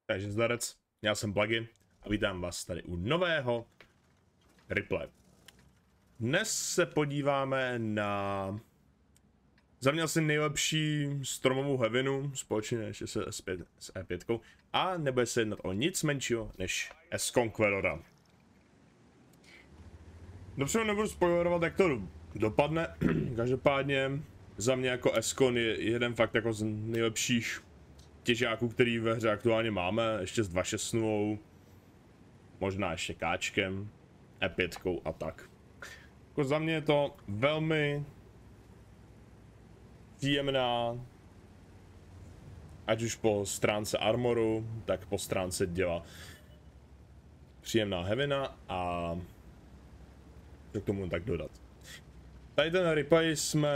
Takže zdarec, já jsem Plugin a vítám vás tady u nového replay. Dnes se podíváme na za mě asi nejlepší stromovou heavinu, společně ještě se S5, s E5, a nebude se jednat o nic menšího než S-Conquerora. Dopředu nebudu spoilerovat, jak to dopadne, každopádně za mě jako S-Con je jeden fakt jako z nejlepších těžáků, který ve hře aktuálně máme, ještě s 2.6, možná ještě káčkem, E5 a tak. Jako za mě je to velmi příjemná, ať už po stránce armoru, tak po stránce děla. Příjemná heavina a co k tomu tak dodat. Tady ten replay jsme,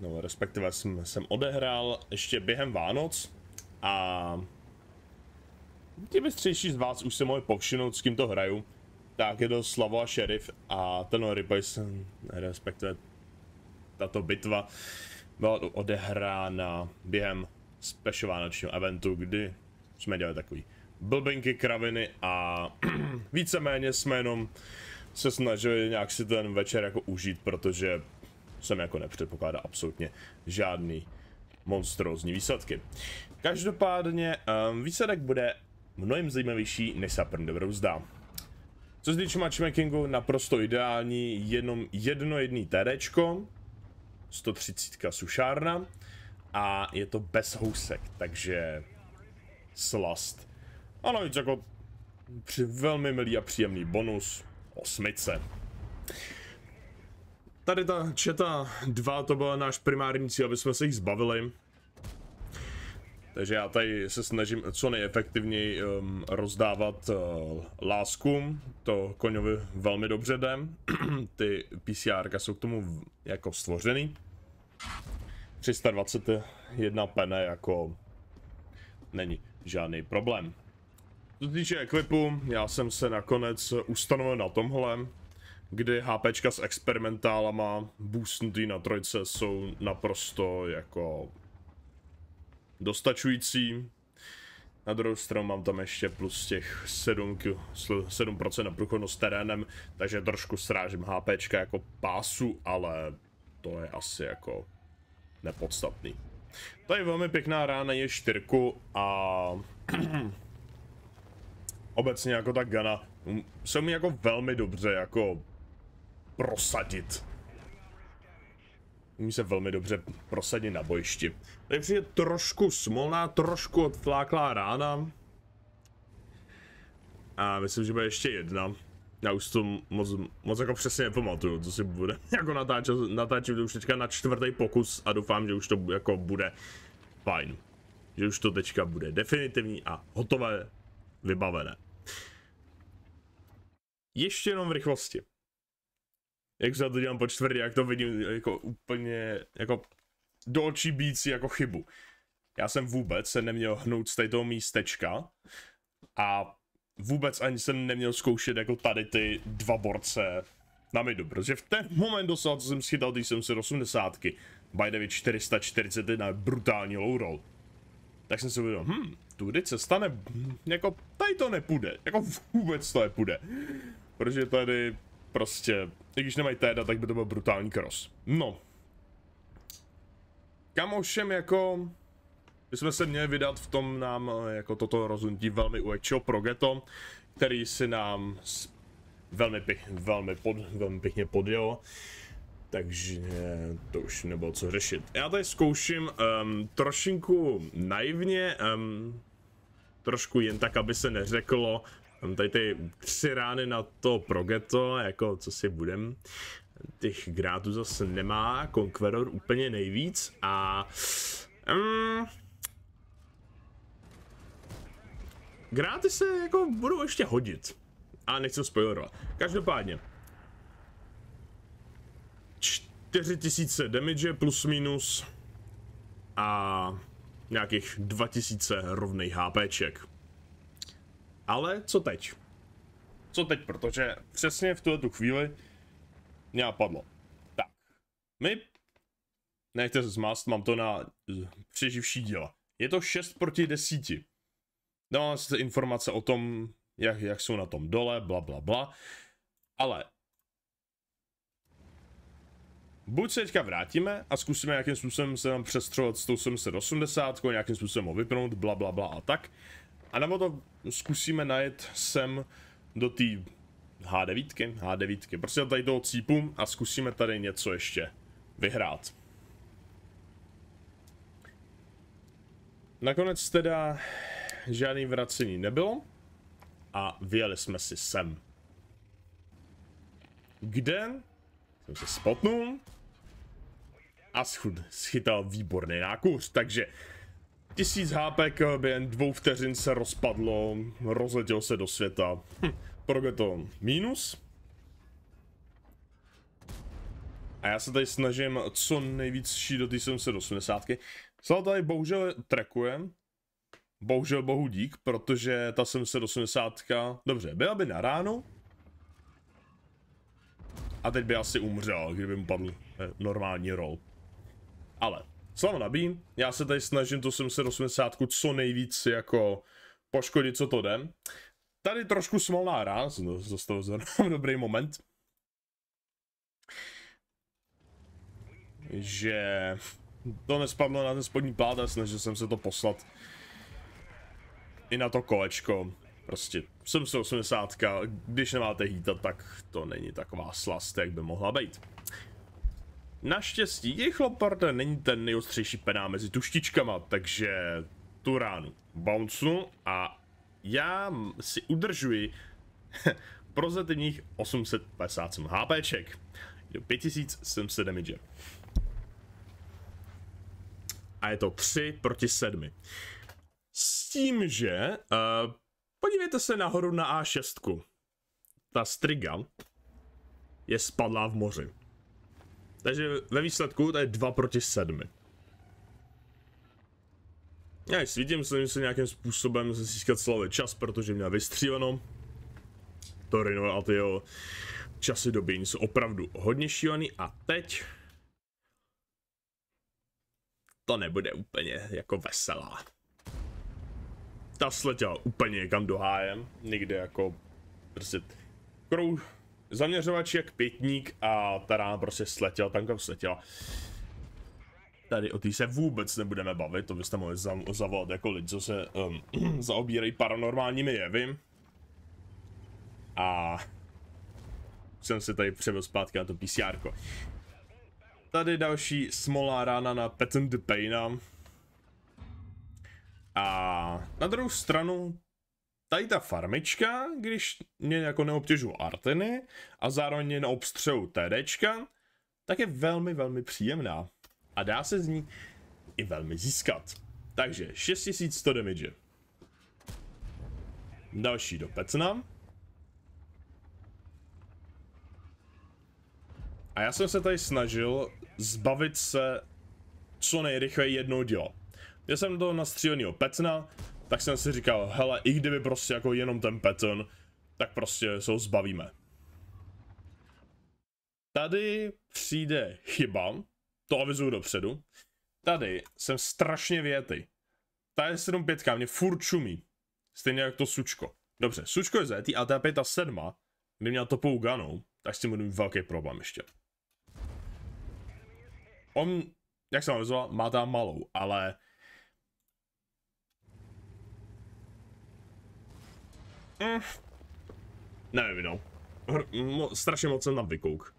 no respektive jsem odehrál ještě během Vánoc a ti bystřejší z vás už se mohli povšimnout, s kým to hraju, tak je to Slavo a Šerif a ten replay, respektive tato bitva byla odehrána během special vánočního eventu, kdy jsme dělali takový blbinky, kraviny a víceméně jsme jenom se snažili nějak si ten večer jako užít, protože jsem jako nepředpokládal absolutně žádný monstrózní výsledky. Každopádně výsledek bude mnohem zajímavější, než se první dobrou zdá. Co se týče matchmakingu, naprosto ideální, jenom jedný TDčko, 130 sušárna a je to bez housek, takže slast. A navíc jako velmi milý a příjemný bonus 8. Tady ta četa 2 to byl náš primární cíl, aby jsme se jich zbavili. Takže já tady se snažím co nejefektivněji rozdávat lásku, to Koňovi velmi dobře jde, ty PCRka jsou k tomu jako stvořený. 321 pene jako není žádný problém. Co se týče ekvipu, já jsem se nakonec ustanovil na tomhle, kdy HPčka s experimentálama boostnutý na trojce jsou naprosto jako dostačující. Na druhou stranu mám tam ještě plus těch 7% na průchodnost terénem, takže trošku srážím HPčka jako pásu, ale to je asi jako nepodstatný. Tady je velmi pěkná rána je 4 a obecně jako ta gana se mi jako velmi dobře jako prosadit. Umí se velmi dobře prosadit na bojišti. Tady přijde trošku smolná, trošku odfláklá rána. A myslím, že bude ještě jedna. Já už to moc jako přesně nepamatuju, co si bude. Jako natáčím už teďka na 4. pokus a doufám, že už to jako bude fajn. Že už to teďka bude definitivní a hotové, vybavené. Ještě jenom v rychlosti. Jak se to dělám po čtvrtě, jak to vidím jako úplně jako do očí bící jako chybu. Já jsem vůbec se neměl hnout z toho místečka a vůbec ani jsem neměl zkoušet jako tady ty dva borce na midu, protože v ten moment dostal, co jsem schytal, když jsem si 80, by the way 441 brutální low roll. Tak jsem si uvědomil, tudy cesta jako tady to nepůjde, jako vůbec to nepůjde. Protože tady prostě, i když nemají téda, tak by to byl brutální cross. No. Kam ovšem jako bychom se měli vydat v tom nám jako toto rozhodnutí velmi ulehčilo pro Ghetto, který si nám velmi pěkně podjel. Takže to už nebylo co řešit. Já tady zkouším trošinku naivně, trošku jen tak, aby se neřeklo, tady ty 3 rány na to pro Ghetto, jako co si budem. Těch grátů zase nemá Conqueror úplně nejvíc a gráty se jako budou ještě hodit. A nechci spoilerovat. Každopádně 4000 damage plus minus a nějakých 2000 rovných HPček. Ale co teď? Co teď, protože přesně v tuto chvíli mě napadlo. Tak, my, nechte se zmást, mám to na přeživší díla. Je to 6 proti 10. Dávám si informace o tom, jak jsou na tom dole, bla bla bla. Ale buď se teďka vrátíme a zkusíme nějakým způsobem se tam přestřelovat s tou 780, nějakým způsobem ho vypnout, bla bla bla a tak. A nebo to zkusíme najet sem do té H9, prostě tady toho cípu a zkusíme tady něco ještě vyhrát. Nakonec teda žádný vracení nebylo a vyjeli jsme si sem. Kde jsem se spotnul a schytal výborný nákuř, takže 1000 HP během 2 vteřin se rozpadlo, rozletěl se do světa. Progeto minus. A já se tady snažím co nejvíc šít do té 780. Co tady bohužel trackujem. Bohužel bohu dík, protože ta 780, dobře, byla by na ránu. A teď by asi umřel, kdyby mu padl normální roll. Ale, slava nabí, já se tady snažím tu 780 co nejvíc jako poškodit, co to jde. Tady trošku smolná ráz, dostal v dobrý moment. Že to nespadlo na ten spodní plát a snažil jsem se to poslat i na to kolečko. Prostě 780, když nemáte hýtat, tak to není taková slast, jak by mohla být. Naštěstí jejich Leopard není ten nejostřejší penál mezi tuštičkama, takže tu ránu bouncnu a já si udržuji prozatímních 857 HPček. Do 5700 damage. A je to 3 proti 7. S tím, že podívejte se nahoru na A6. Ta striga je spadlá v moři. Takže ve výsledku to je 2 proti 7. Já svítím, snažím se nějakým způsobem získat slovy čas, protože měl vystříleno. Torino a ty jeho časy dobíjení jsou opravdu hodně šílený a teď to nebude úplně jako veselá. Ta sletěla úplně někam do hájem, někde jako prostě zaměřovač jak pětník a ta rána prostě sletěla tam, kam sletěla. Tady o té se vůbec nebudeme bavit, to byste mohli zavolat jako lidi, co se zaobírají paranormálními jevy. A jsem se tady převěl zpátky na to PCR-ko. Tady další smolá rána na Patent the Paina. A na druhou stranu, tady ta farmička, když mě jako neobtěžují Arteny a zároveň mě neobstřelují TDčka, tak je velmi, velmi příjemná. A dá se z ní i velmi získat. Takže 6100 damage. Další do pecna. A já jsem se tady snažil zbavit se co nejrychleji jednoho díla. Když jsem do nastříleného pecna, tak jsem si říkal, hele, i kdyby prostě jako jenom ten peton, tak prostě se ho zbavíme. Tady přijde chyba, to avizuju dopředu. Tady jsem strašně větej. Ta S75 mě furt čumí. Stejně jak to sučko. Dobře, sučko je zetý, ale ta 7, kdy měl topovou gunu, tak s tím budu mít velký problém ještě. On, jak jsem avizoval, má tam malou, ale nevím, no. Strašně moc jsem tam vykouk.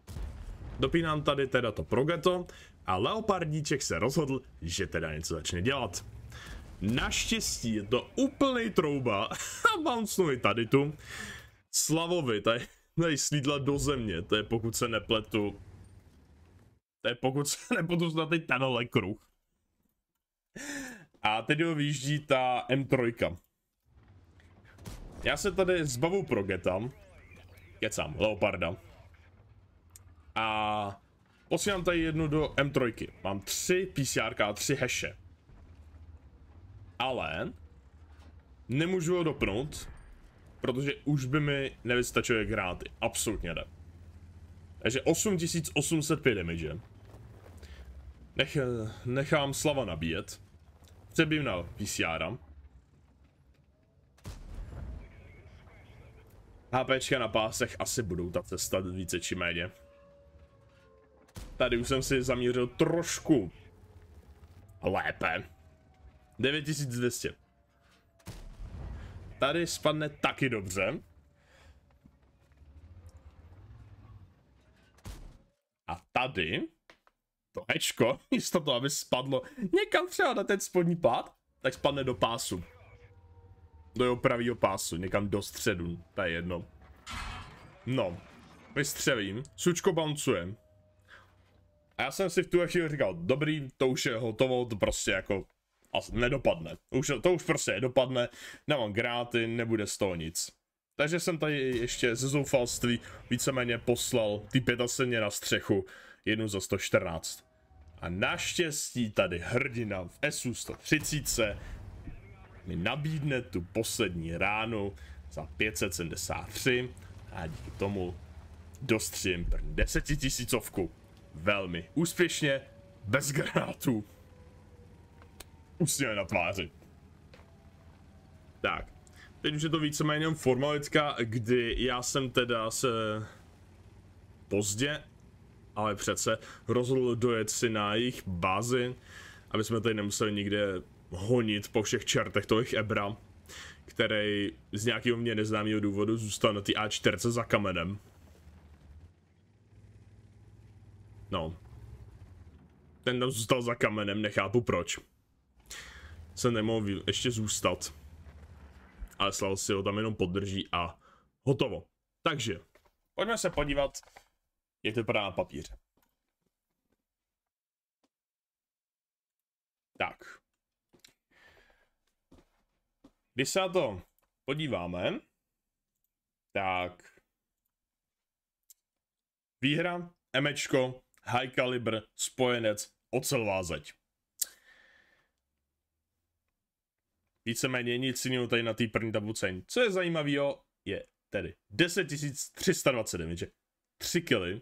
Dopínám tady teda to Progetto a Leopardíček se rozhodl, že teda něco začne dělat. Naštěstí je to úplnej trouba a bouncnu i tady tu. Slavovi, tady slídla do země, to je pokud se nepletu. To je pokud se nepletu na teď tenhle kruh. A teď ho vyjíždí ta M3. Já se tady zbavu Progetta. Kecám, Leoparda. A posílám tady jednu do M3. Mám 3 PCR a 3 hashe. Ale nemůžu ho dopnout, protože už by mi nevystačily gráty. Absolutně ne. Takže 8805 damage. Nechám Slava nabíjet. Přebím na PCR. HPčka na pásech asi budou ta cesta více či méně. Tady už jsem si zamířil trošku lépe. 9200. Tady spadne taky dobře. A tady to hečko, místo toho, aby spadlo někam třeba na ten spodní pát, tak spadne do pásu. Do jeho pravýho pásu, někam do středu, to je jedno. No, vystřelím, sučko bouncuje. A já jsem si v tu chvíli říkal, dobrý, to už je hotovo, to prostě jako nedopadne. To už prostě nedopadne, nemám gráty, nebude z toho nic. Takže jsem tady ještě ze zoufalství víceméně poslal ty 75 na střechu, jednu za 114. A naštěstí tady hrdina v SU-130 mi nabídne tu poslední ránu za 573 a díky tomu dostřím 10 000 velmi úspěšně, bez granátů. Úsměv na tváři. Tak, teď už je to víceméně formalitka, kdy já jsem teda se pozdě, ale přece rozhodl dojet si na jejich bázi, aby jsme tady nemuseli nikde honit po všech čertech toho jejich Ebra, který z nějakého mě neznámého důvodu zůstal na té A4 za kamenem. No. Ten tam zůstal za kamenem, nechápu proč. Se nemohl ještě zůstat. Ale Slav si ho tam jenom podrží a hotovo. Takže, pojďme se podívat, jak to vypadá na papíře. Tak. Když se na to podíváme, tak výhra, Emečko, high caliber, spojenec, ocelová zeď. Víceméně nic jiného tady na té první tabulce. Co je zajímavého, je tedy 10 329, že 3 killy,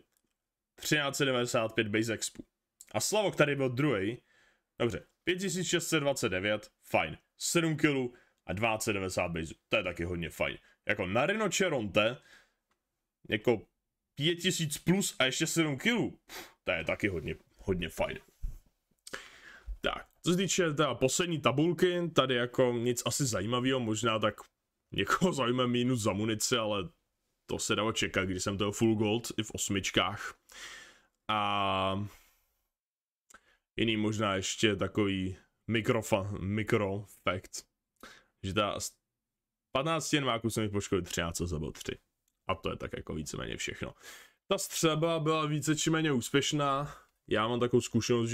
1395 base expu. A Slavok tady byl druhý, dobře, 5629, fajn, 7 killů a 290 base, to je taky hodně fajn. Jako na Rhinoceronte, jako 5000 plus a ještě 7 killů, to je taky hodně fajn. Tak, co se týče teda poslední tabulky, tady jako nic asi zajímavého, možná tak někoho zajímá minus za munici, ale to se dalo čekat, když jsem toho full gold i v 8. A jiný možná ještě takový mikro fact, že ta 15 enváků jsem jich poškodil 13 zabil 3. A to je tak jako víceméně všechno. Ta střelba byla více či méně úspěšná. Já mám takovou zkušenost,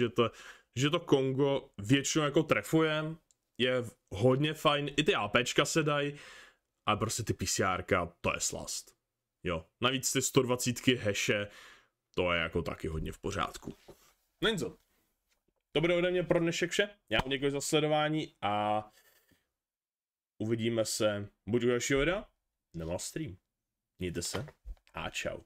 že to Kongo většinou jako trefuje, je hodně fajn, i ty APčka se dají, ale prostě ty PCRka, to je slast. Jo, navíc ty 120 heše, to je jako taky hodně v pořádku. No co, to bude ode mě pro dnešek vše, já vám děkuji za sledování a uvidíme se buď u dalšího videa, nebo stream. Mějte se a čau.